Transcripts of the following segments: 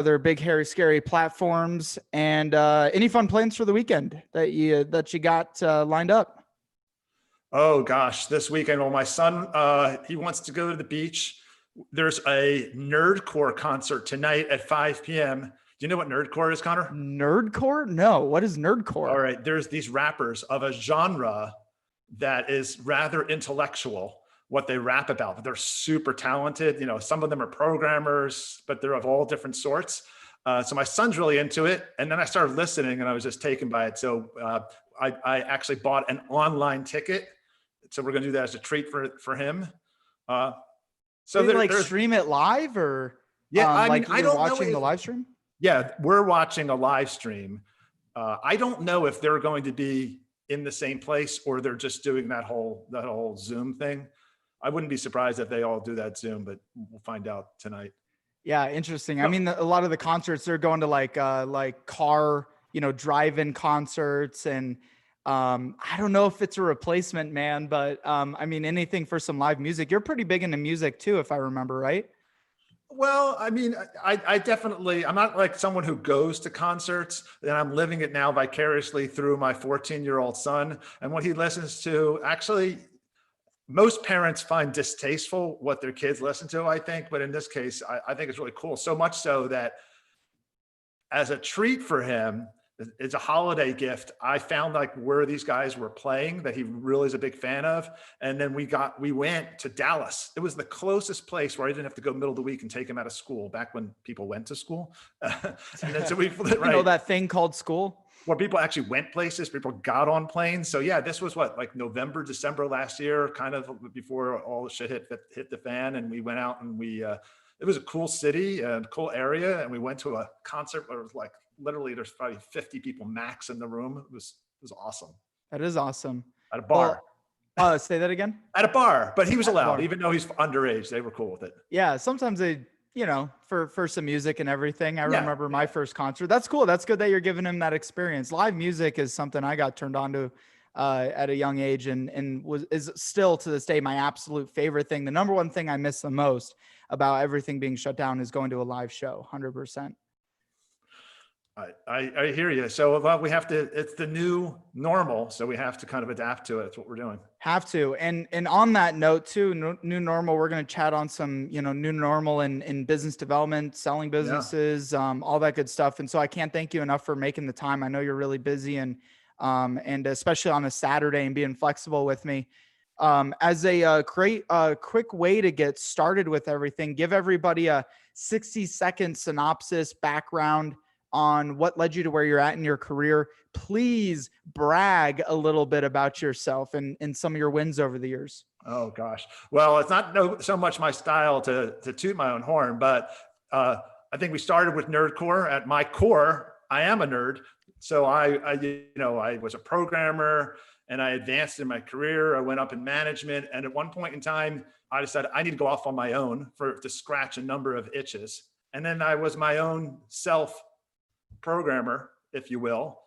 other big, hairy, scary platforms. And any fun plans for the weekend that you got lined up? Oh gosh, this weekend, well, my son, he wants to go to the beach. There's a nerdcore concert tonight at 5 p.m. Do you know what nerdcore is, Connor? Nerdcore? No. What is All nerdcore? right, there's these rappers of a genre that is rather intellectual, what they rap about, but they're super talented. You know, some of them are programmers, but they're of all different sorts. So my son's really into it. And then I started listening and I was just taken by it. So I actually bought an online ticket. So we're going to do that as a treat for him. Uh, So so like there's, stream it live or yeah, I mean, like I you're don't know watching if, the live stream? yeah, we're watching a live stream. I don't know if they're going to be in the same place or they're just doing that whole Zoom thing. I wouldn't be surprised if they all do that Zoom, but we'll find out tonight. Yeah, interesting. I So, mean, a lot of the concerts they're going to like car, drive-in concerts, and I don't know if it's a replacement, man, but I mean, anything for some live music. You're pretty big into music too, if I remember right. well, I mean, I definitely, I'm not like someone who goes to concerts, and I'm living it now vicariously through my 14-year-old son. And what he listens to, actually, most parents find distasteful what their kids listen to, I think. But in this case, I think it's really cool. So much so that as a treat for him, it's a holiday gift. I found like where these guys were playing that he really is a big fan of. And then we went to Dallas. It was the closest place where I didn't have to go middle of the week and take him out of school back when people went to school. And then so we, right. That thing called school. Where people actually went places, people got on planes. So yeah, this was what, like November, December last year, kind of before all the shit hit the fan. And we went out and it was a cool city and cool area. And we went to a concert where it was like, literally there's probably 50 people max in the room. It was awesome. That is awesome. At a bar. Well, say that again. At a bar, but he was allowed, even though he's underage. They were cool with it. Yeah, sometimes they, for some music and everything. I remember my first concert. That's cool. That's good that you're giving him that experience. Live music is something I got turned on to at a young age and is still to this day my absolute favorite thing. The number one thing I miss the most about everything being shut down is going to a live show. 100%. I hear you. So we have to, it's the new normal. So we have to kind of adapt to it. That's what we're doing. Have to. And on that note too, new normal, we're going to chat on some, new normal in business development, selling businesses, all that good stuff. And so I can't thank you enough for making the time. I know you're really busy and especially on a Saturday and being flexible with me. As a quick way to get started with everything, give everybody a 60-second synopsis background on what led you to where you're at in your career. Please brag a little bit about yourself and some of your wins over the years. Oh gosh. Well, it's not so much my style to toot my own horn, but I think we started with nerdcore. At my core, I am a nerd. So I was a programmer and I advanced in my career. I went up in management. And at one point in time, I decided I need to go off on my own to scratch a number of itches. And then I was my own programmer, if you will.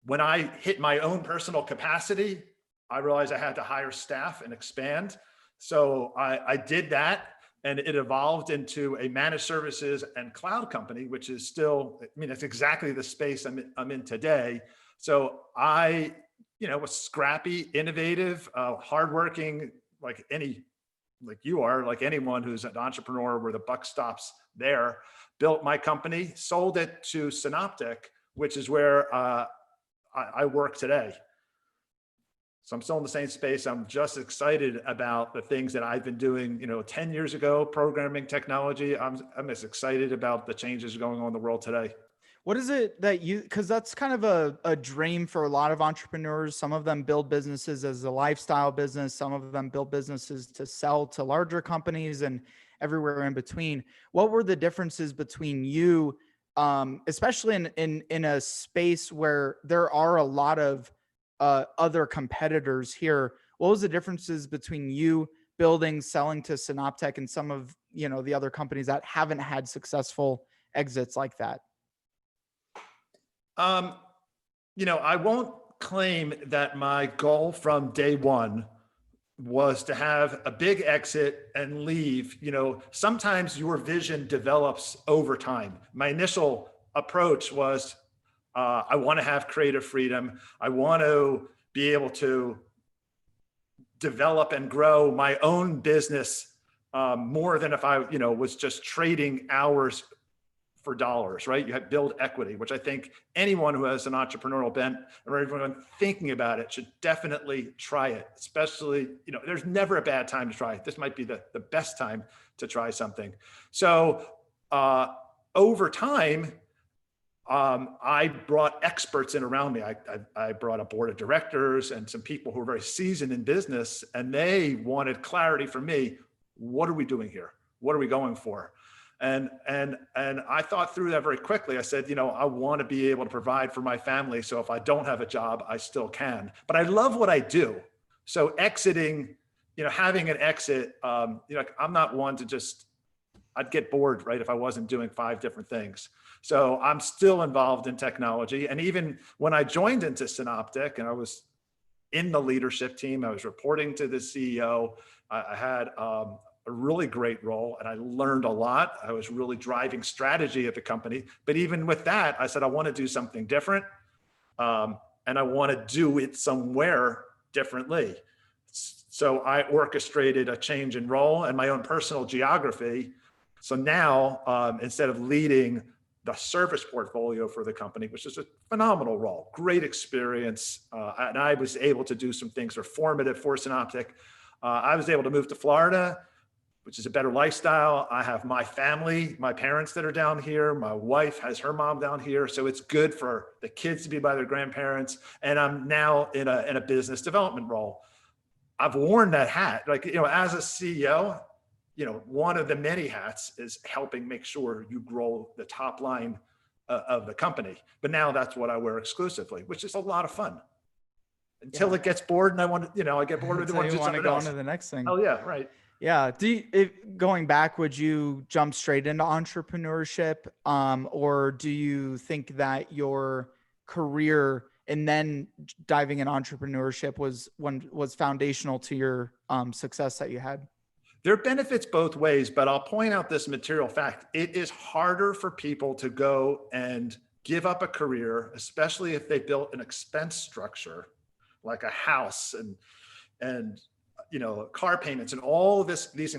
When I hit my own personal capacity, I realized I had to hire staff and expand. So I did that, and it evolved into a managed services and cloud company, which is still, it's exactly the space I'm in today. So I, was scrappy, innovative, hardworking, like you are, like anyone who's an entrepreneur where the buck stops there. Built my company, sold it to Synoptic, which is where I work today. So I'm still in the same space. I'm just excited about the things that I've been doing, 10 years ago, programming technology. I'm as excited about the changes going on in the world today. What is it that because that's kind of a dream for a lot of entrepreneurs. Some of them build businesses as a lifestyle business. Some of them build businesses to sell to larger companies and everywhere in between. What were the differences between you, especially in a space where there are a lot of other competitors here? What was the differences between you building, selling to Synoptech and some of, the other companies that haven't had successful exits like that? I won't claim that my goal from day one was to have a big exit and leave. Sometimes your vision develops over time. My initial approach was, I want to have creative freedom. I want to be able to develop and grow my own business more than if I, was just trading hours for dollars, right? You have to build equity, which I think anyone who has an entrepreneurial bent or everyone thinking about it should definitely try it. Especially, there's never a bad time to try it. This might be the best time to try something. So over time, I brought experts in around me. I brought a board of directors and some people who were very seasoned in business, and they wanted clarity from me. What are we doing here? What are we going for? And I thought through that very quickly. I said, I want to be able to provide for my family. So if I don't have a job, I still can, but I love what I do. So exiting, having an exit, I'm not one to just, I'd get bored, right, if I wasn't doing 5 different things. So I'm still involved in technology. And even when I joined into Synoptic and I was in the leadership team, I was reporting to the CEO. I had a really great role and I learned a lot. I was really driving strategy at the company. But even with that, I said, I want to do something different. And I want to do it somewhere differently. So I orchestrated a change in role and my own personal geography. So now, instead of leading the service portfolio for the company, which is a phenomenal role, great experience, and I was able to do some things that are formative for Synoptic. I was able to move to Florida, which is a better lifestyle. I have my family, my parents that are down here. My wife has her mom down here. So it's good for the kids to be by their grandparents. And I'm now in a business development role. I've worn that hat, as a CEO, one of the many hats is helping make sure you grow the top line of the company. But now that's what I wear exclusively, which is a lot of fun until it gets bored and I want to, I get bored with it. You want to go on to the next thing. Oh yeah. Right. Yeah. Going back, would you jump straight into entrepreneurship? Or do you think that your career and then diving in entrepreneurship was foundational to your success that you had? There are benefits both ways, but I'll point out this material fact. It is harder for people to go and give up a career, especially if they built an expense structure like a house and car payments and all of these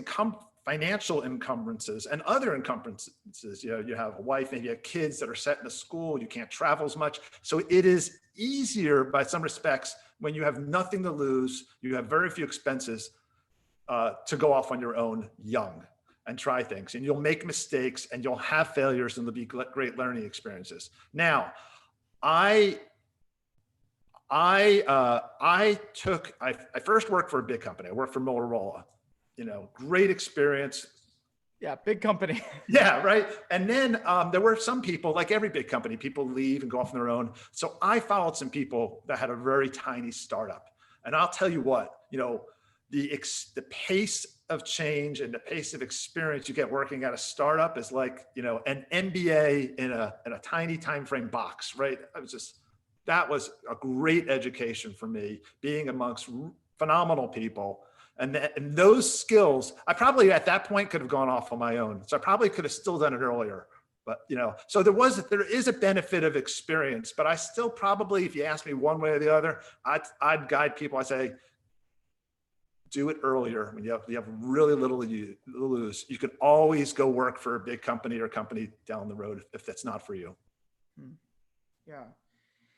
financial encumbrances and other encumbrances. You have a wife and you have kids that are set in a school, you can't travel as much. So it is easier by some respects when you have nothing to lose, you have very few expenses, to go off on your own young and try things, and you'll make mistakes and you'll have failures and there'll be great learning experiences. Now, I first worked for a big company. I worked for Motorola, great experience. Yeah. Big company. Yeah. Right. And then there were some people, like every big company, people leave and go off on their own. So I followed some people that had a very tiny startup, and I'll tell you what, the pace of change and the pace of experience you get working at a startup is like, an MBA in a tiny time frame box, right? That was a great education for me, being amongst phenomenal people. And those skills, I probably at that point could have gone off on my own. So I probably could have still done it earlier. But, so there is a benefit of experience, but I still probably, if you ask me one way or the other, I'd guide people. I say, do it earlier when you have really little to lose. You can always go work for a big company or company down the road if that's not for you. Yeah.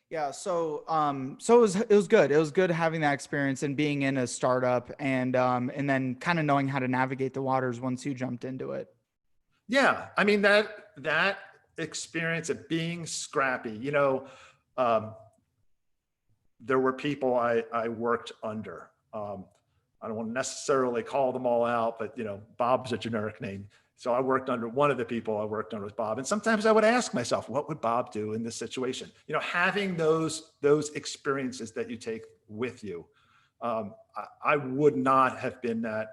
Yeah. So, it was good. It was good having that experience and being in a startup and then kind of knowing how to navigate the waters once you jumped into it. Yeah. I mean, that experience of being scrappy, there were people I worked under. I don't want to necessarily call them all out, but Bob's a generic name. So I worked under one of the people I worked under was Bob. And sometimes I would ask myself, what would Bob do in this situation? Having those experiences that you take with you. I would not have been that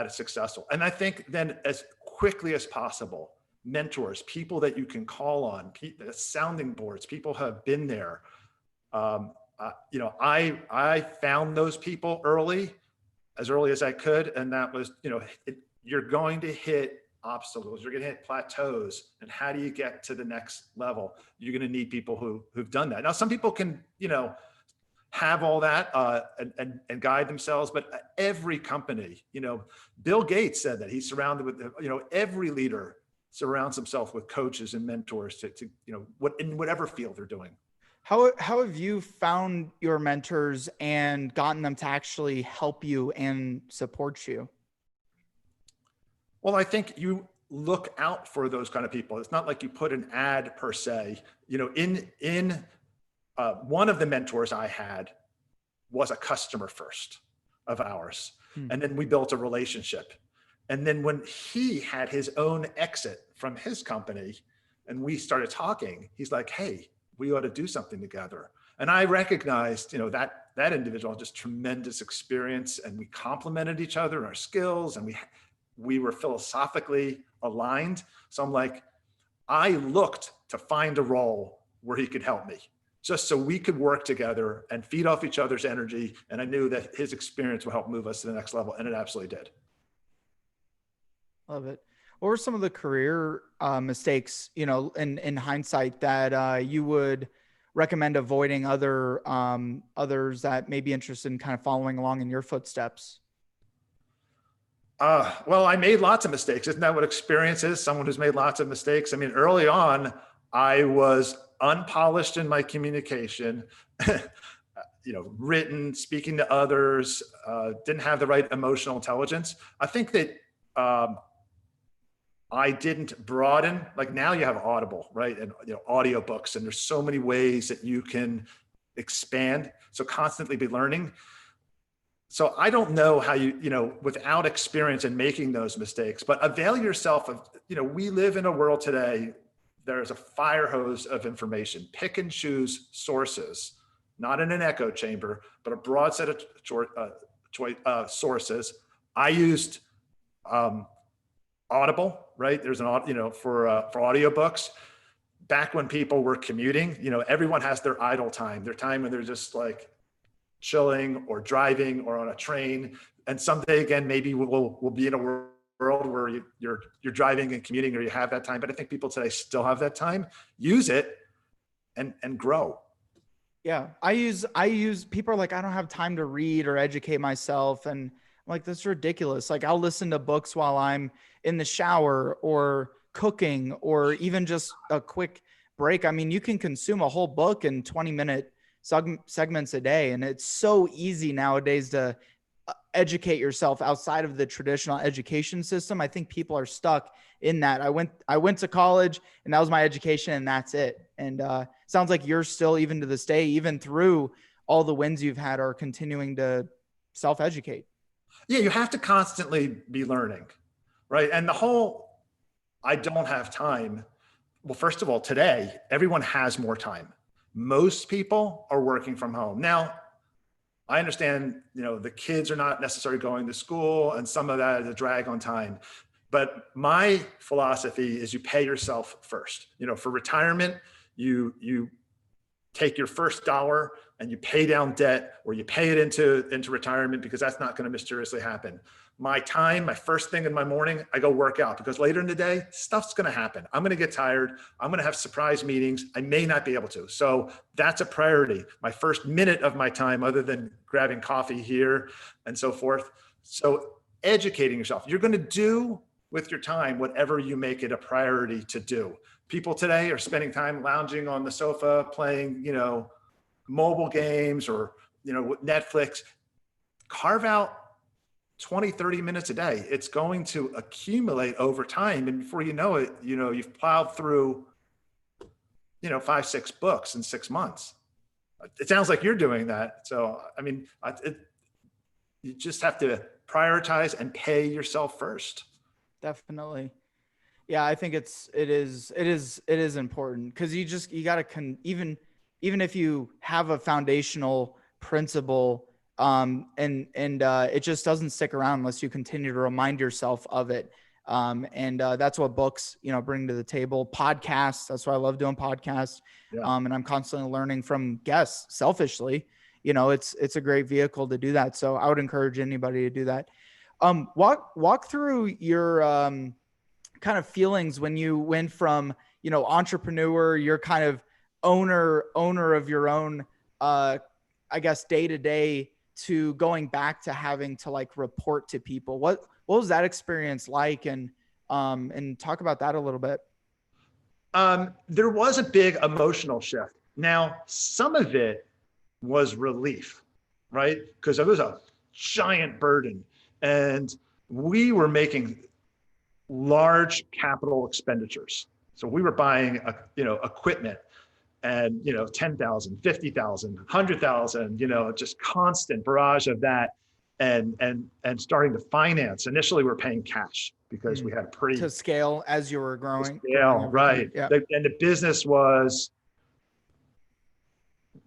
successful. And I think then as quickly as possible, mentors, people that you can call on, sounding boards, people have been there. I found those people as early as I could. And that was, you're going to hit obstacles, you're going to hit plateaus. And how do you get to the next level? You're going to need people who've done that. Now, some people can, have all that and guide themselves, but every company, Bill Gates said that he's surrounded with, every leader surrounds himself with coaches and mentors to in whatever field they're doing. How have you found your mentors and gotten them to actually help you and support you? Well, I think you look out for those kind of people. It's not like you put an ad per se. One of the mentors I had was a customer first of ours. And then we built a relationship. And then when he had his own exit from his company and we started talking, he's like, hey, we ought to do something together. And I recognized, that individual had just tremendous experience, and we complemented each other in our skills, and we were philosophically aligned. So I'm like, I looked to find a role where he could help me, just so we could work together and feed off each other's energy. And I knew that his experience would help move us to the next level. And it absolutely did. Love it. What were some of the career mistakes, in hindsight, that you would recommend avoiding others that may be interested in kind of following along in your footsteps? Well, I made lots of mistakes. Isn't that what experience is? Someone who's made lots of mistakes. I mean, early on, I was unpolished in my communication, written, speaking to others, didn't have the right emotional intelligence. I think that I didn't broaden, like now you have Audible, right? And audiobooks, and there's so many ways that you can expand. So constantly be learning. So I don't know how without experience in making those mistakes, but avail yourself of, we live in a world today, there's a fire hose of information. Pick and choose sources, not in an echo chamber, but a broad set of sources. I used Audible, right? There's an, for audiobooks. Back when people were commuting, everyone has their idle time, their time when they're just like chilling or driving or on a train. And someday again, maybe we'll be in a world where you're driving and commuting, or you have that time. But I think people today still have that time. Use it and grow. Yeah. I use people are like, I don't have time to read or educate myself. And I'm like, that's ridiculous. Like, I'll listen to books while I'm in the shower or cooking, or even just a quick break. I mean, you can consume a whole book in 20-minute segments a day. And it's so easy nowadays to educate yourself outside of the traditional education system. I think people are stuck in that. I went to college and that was my education and that's it. And sounds like you're still, even to this day, even through all the wins you've had, are continuing to self-educate. Yeah, you have to constantly be learning, right? And the whole, I don't have time. Well, first of all, today, everyone has more time. Most people are working from home. Now, I understand, the kids are not necessarily going to school, and some of that is a drag on time. But my philosophy is you pay yourself first. For retirement, you take your first dollar and you pay down debt, or you pay it into retirement, because that's not going to mysteriously happen. My time, my first thing in my morning, I go work out, because later in the day, stuff's going to happen. I'm going to get tired. I'm going to have surprise meetings. I may not be able to. So that's a priority. My first minute of my time, other than grabbing coffee here and so forth. So educating yourself. You're going to do with your time whatever you make it a priority to do. People today are spending time lounging on the sofa, playing, mobile games or, Netflix. Carve out 20, 30 minutes a day. It's going to accumulate over time. And before you know it, you've plowed through, 5, 6 books in 6 months. It sounds like you're doing that. So, I mean, you just have to prioritize and pay yourself first. Definitely. Yeah. I think it is important, because you got to even if you have a foundational principle, and it just doesn't stick around unless you continue to remind yourself of it. And that's what books, bring to the table. Podcasts. That's why I love doing podcasts. Yeah. And I'm constantly learning from guests selfishly. It's a great vehicle to do that. So I would encourage anybody to do that. Walk through your kind of feelings when you went from, entrepreneur, you're kind of owner of your own, I guess, day to day, to going back to having to like report to people. What was that experience like? And talk about that a little bit. There was a big emotional shift. Now, some of it was relief, right? Because it was a giant burden, and we were making large capital expenditures. So we were buying, equipment, and 10,000, 50,000, 100,000, just constant barrage of that, and starting to finance. Initially, we're paying cash because we had pretty to scale as you were growing. Right. Yeah. And the business was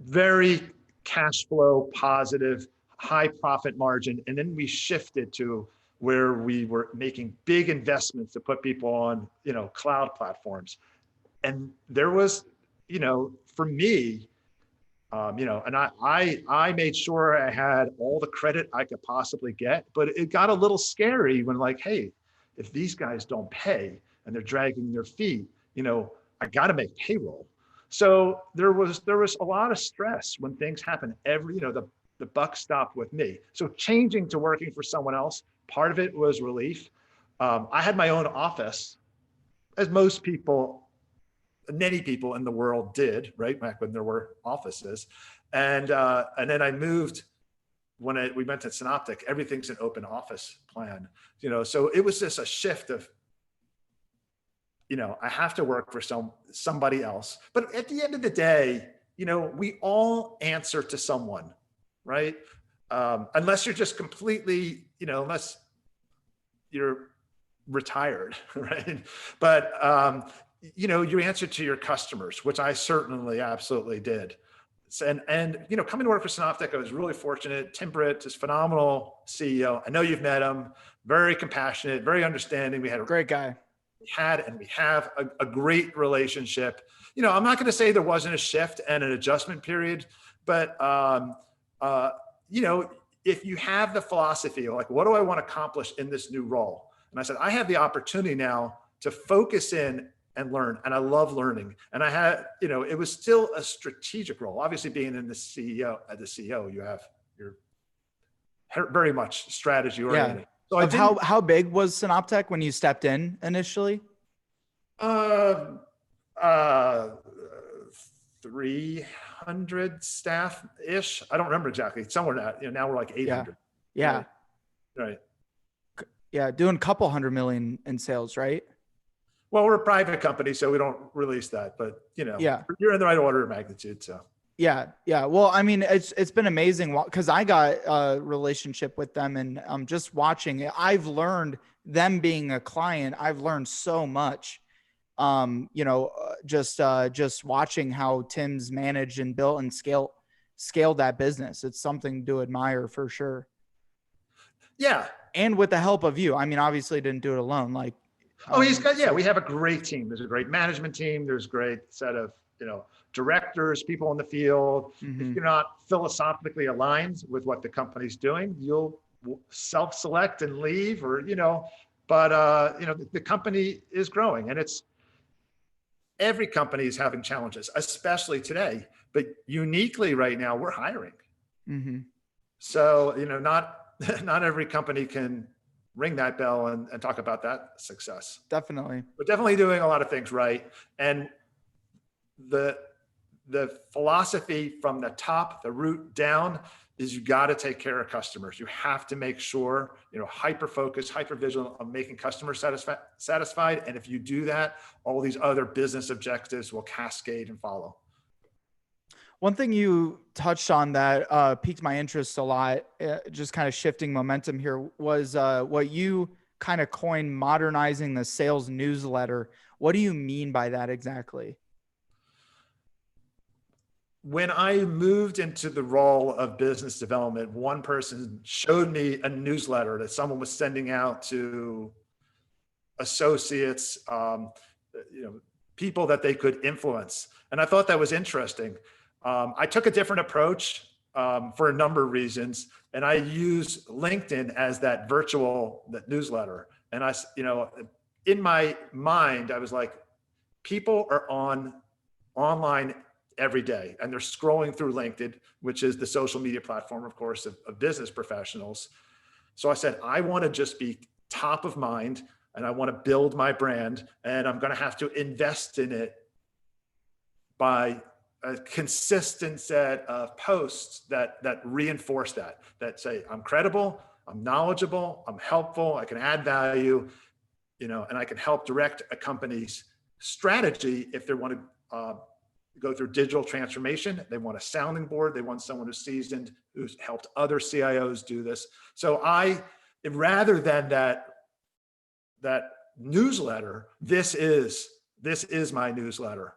very cash flow positive, high profit margin, and then we shifted to where we were making big investments to put people on, cloud platforms. And there was, for me, and I made sure I had all the credit I could possibly get, but it got a little scary when, like, hey, if these guys don't pay and they're dragging their feet, I got to make payroll. So there was a lot of stress when things happen. The buck stopped with me. So changing to working for someone else, part of it was relief. I had my own office, as many people in the world did, right? Back when there were offices. And then I moved when we went to Synoptic. Everything's an open office plan, so it was just a shift of, I have to work for somebody else. But at the end of the day, we all answer to someone, right? Unless you're just completely, unless you're retired, right? But, you answer to your customers, which I certainly absolutely did. And coming to work for Synoptic, I was really fortunate. Tim Britt is phenomenal CEO. I know you've met him. Very compassionate, very understanding. We had a great guy. We have a great relationship. I'm not going to say there wasn't a shift and an adjustment period, but if you have the philosophy of like, what do I want to accomplish in this new role? And I said, I have the opportunity now to focus in and learn. And I love learning. And I had, it was still a strategic role. Obviously, being in the CEO, you're very much strategy oriented. Yeah. So how big was Synoptech when you stepped in initially? 300 staff ish. I don't remember exactly. Somewhere that, now we're like 800. Yeah. Right. Yeah. Doing a couple $100 million in sales, right? Well, we're a private company, so we don't release that, but you're in the right order of magnitude. So yeah. Well, I mean, it's been amazing because I got a relationship with them, and just watching it, I've learned, them being a client, I've learned so much. Just watching how Tim's managed and built and scaled that business. It's something to admire for sure. Yeah. And with the help of you. I mean, obviously didn't do it alone. Like, we have a great team. There's a great management team. There's a great set of, directors, people in the field. Mm-hmm. If you're not philosophically aligned with what the company's doing, you'll self-select and leave, or, but the company is growing, and every company is having challenges, especially today, but uniquely right now, we're hiring. Mm-hmm. So, not every company can ring that bell and talk about that success. Definitely. We're definitely doing a lot of things right. And the philosophy from the top, the root down, is you got to take care of customers. You have to make sure, hyper focused, hyper vigilant on making customers satisfied. And if you do that, all these other business objectives will cascade and follow. One thing you touched on that piqued my interest a lot, just kind of shifting momentum here, was what you kind of coined modernizing the sales newsletter. What do you mean by that exactly? When I moved into the role of business development, one person showed me a newsletter that someone was sending out to associates, people that they could influence. And I thought that was interesting. I took a different approach for a number of reasons. And I use LinkedIn as that newsletter. And in my mind, I was like, people are online every day, and they're scrolling through LinkedIn, which is the social media platform, of course, of business professionals. So I said, I want to just be top of mind, and I want to build my brand, and I'm going to have to invest in it by a consistent set of posts that reinforce that say, I'm credible, I'm knowledgeable, I'm helpful, I can add value, and I can help direct a company's strategy if they want to go through digital transformation. They want a sounding board. They want someone who's seasoned, who's helped other CIOs do this. So rather than that newsletter, this is my newsletter.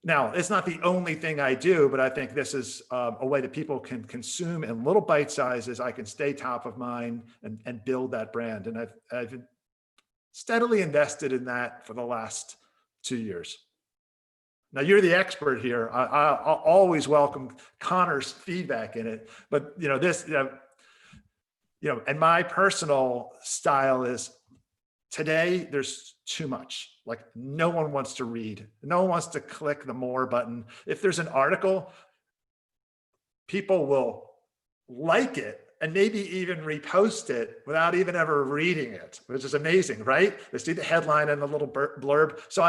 Now, it's not the only thing I do, but I think this is a way that people can consume in little bite sizes. I can stay top of mind and build that brand. And I've steadily invested in that for the last 2 years. Now, you're the expert here. I'll always welcome Connor's feedback in it. But, and my personal style is, today, there's too much. Like, no one wants to read. No one wants to click the more button. If there's an article, people will like it and maybe even repost it without even ever reading it, which is amazing, right? They see the headline and the little blurb. So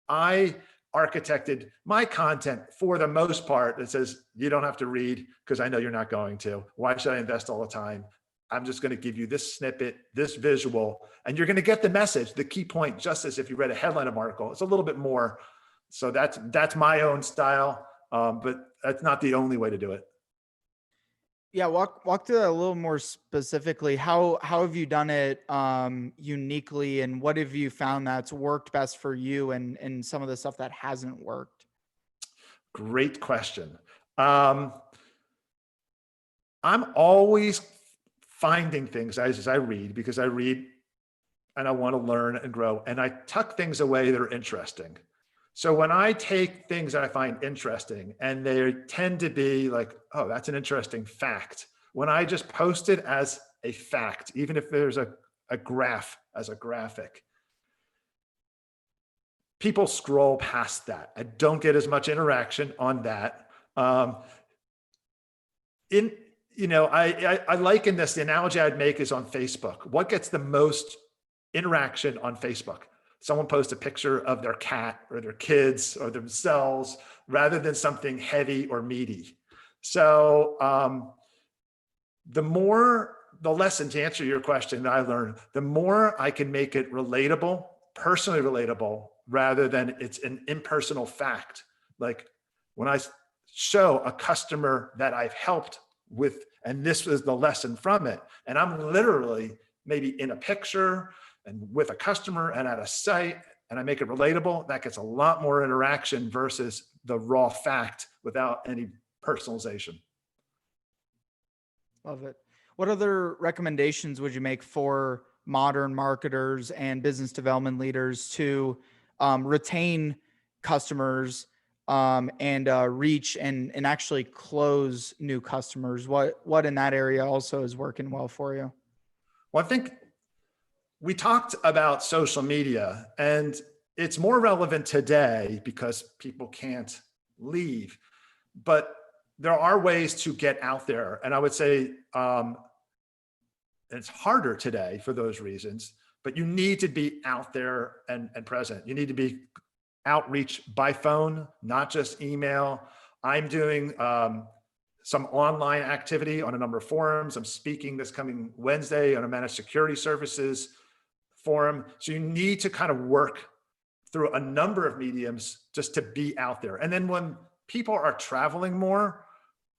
I architected my content for the most part that says, you don't have to read because I know you're not going to. Why should I invest all the time? I'm just going to give you this snippet, this visual, and you're going to get the message, the key point, just as if you read a headline of an article. It's a little bit more. So that's my own style, but that's not the only way to do it. Yeah, walk through that a little more specifically. How have you done it uniquely, and what have you found that's worked best for you, and some of the stuff that hasn't worked? Great question. I'm always finding things as I read, because I read and I want to learn and grow, and I tuck things away that are interesting. So when I take things that I find interesting and they tend to be like, oh, that's an interesting fact. When I just post it as a fact, even if there's a graph as a graphic, people scroll past that. I don't get as much interaction on that. I liken this, the analogy I'd make is on Facebook. What gets the most interaction on Facebook? Someone posts a picture of their cat or their kids or themselves rather than something heavy or meaty. So the lesson, to answer your question, that I learned, the more I can make it relatable, personally relatable, rather than it's an impersonal fact. Like when I show a customer that I've helped with, and this was the lesson from it, and I'm literally maybe in a picture and with a customer and at a site, and I make it relatable, that gets a lot more interaction versus the raw fact without any personalization. Love it. What other recommendations would you make for modern marketers and business development leaders to retain customers and reach and actually close new customers? What in that area also is working well for you? Well, I think we talked about social media, and it's more relevant today because people can't leave, but there are ways to get out there. And I would say it's harder today for those reasons, but you need to be out there and present. You need to be outreach by phone, not just email. I'm doing some online activity on a number of forums. I'm speaking this coming Wednesday on a managed security services forum. So you need to kind of work through a number of mediums just to be out there. And then when people are traveling more,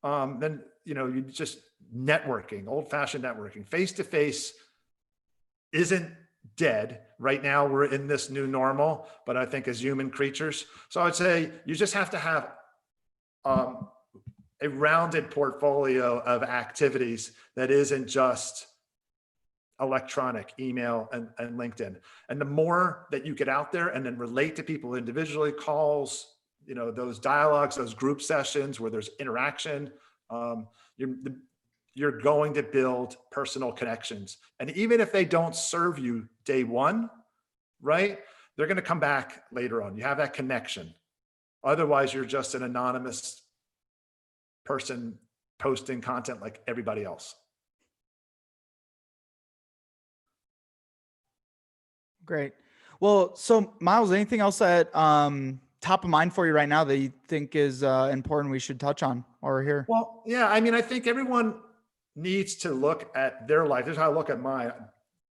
then you just networking, old-fashioned networking. Face-to-face isn't dead. Right now we're in this new normal, but I think as human creatures. So I would say you just have to have a rounded portfolio of activities that isn't just electronic, email, and LinkedIn. And the more that you get out there and then relate to people individually, calls, those dialogues, those group sessions where there's interaction, um, you're, you're going to build personal connections. And even if they don't serve you day one, right, they're going to come back later on. You have that connection. Otherwise, you're just an anonymous person posting content like everybody else. Great. Well, so Miles, anything else that top of mind for you right now that you think is important we should touch on while we're here? Well, yeah, I mean, I think everyone needs to look at their life. This is how I look at mine.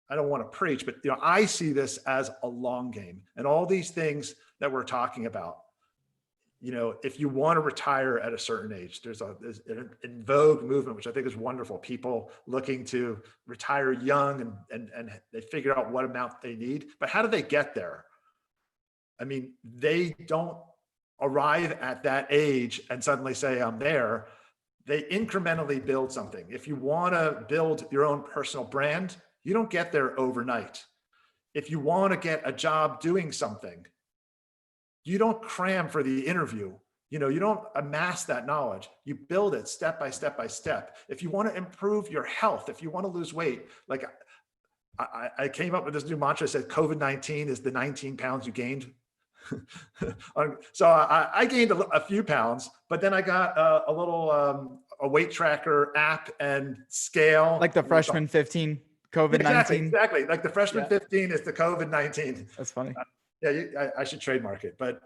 I don't want to preach, but I see this as a long game, and all these things that we're talking about. If you want to retire at a certain age, there's an in vogue movement, which I think is wonderful. People looking to retire young and they figure out what amount they need, but how do they get there? I mean, they don't arrive at that age and suddenly say, I'm there. They incrementally build something. If you want to build your own personal brand, you don't get there overnight. If you want to get a job doing something, you don't cram for the interview. You don't amass that knowledge. You build it step by step by step. If you want to improve your health, if you want to lose weight, like I came up with this new mantra that said COVID-19 is the 19 pounds you gained. So I gained a few pounds, but then I got a little a weight tracker app and scale. Like the freshman 15 COVID-19. Exactly. Like the freshman 15 is the COVID-19. That's funny. Yeah, I should trademark it. But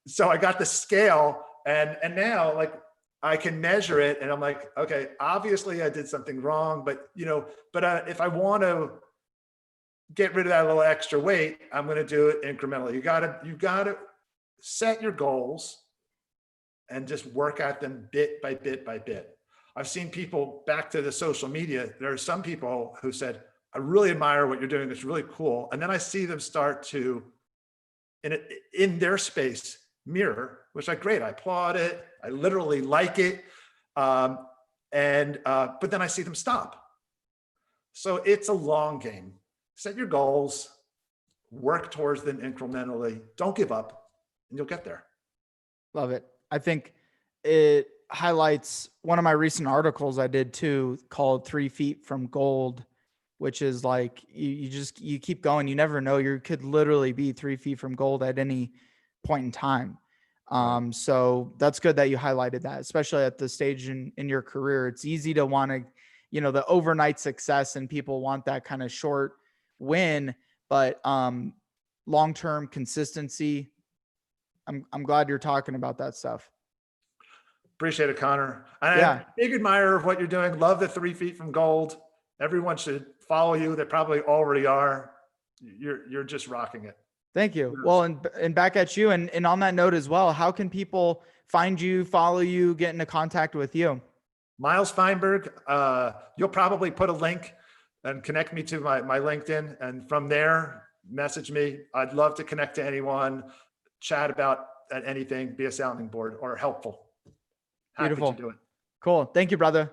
so I got the scale and now like I can measure it and I'm like, okay, obviously I did something wrong, but if I want to get rid of that little extra weight, I'm going to do it incrementally. You got to set your goals and just work at them bit by bit by bit. I've seen people, back to the social media, there are some people who said, I really admire what you're doing. It's really cool. And then I see them start to, in their space, mirror, which great. I applaud it. I literally like it. But then I see them stop. So it's a long game. Set your goals, work towards them incrementally. Don't give up, and you'll get there. Love it. I think it highlights one of my recent articles I did too, called 3 Feet from Gold, which is like, you keep going. You never know. You could literally be 3 feet from gold at any point in time. So that's good that you highlighted that, especially at the stage in your career. It's easy to want to, the overnight success, and people want that kind of short win, but long-term consistency. I'm glad you're talking about that stuff. Appreciate it, Connor. I'm a big admirer of what you're doing. Love the 3 Feet from Gold. Everyone should follow you. They probably already are. You're just rocking it. Thank you. Well, and back at you. And on that note as well, how can people find you, follow you, get into contact with you? Miles Feinberg. You'll probably put a link and connect me to my LinkedIn. And from there, message me. I'd love to connect to anyone, chat about anything, be a sounding board or helpful. Happy Beautiful. to do it. Cool. Thank you, brother.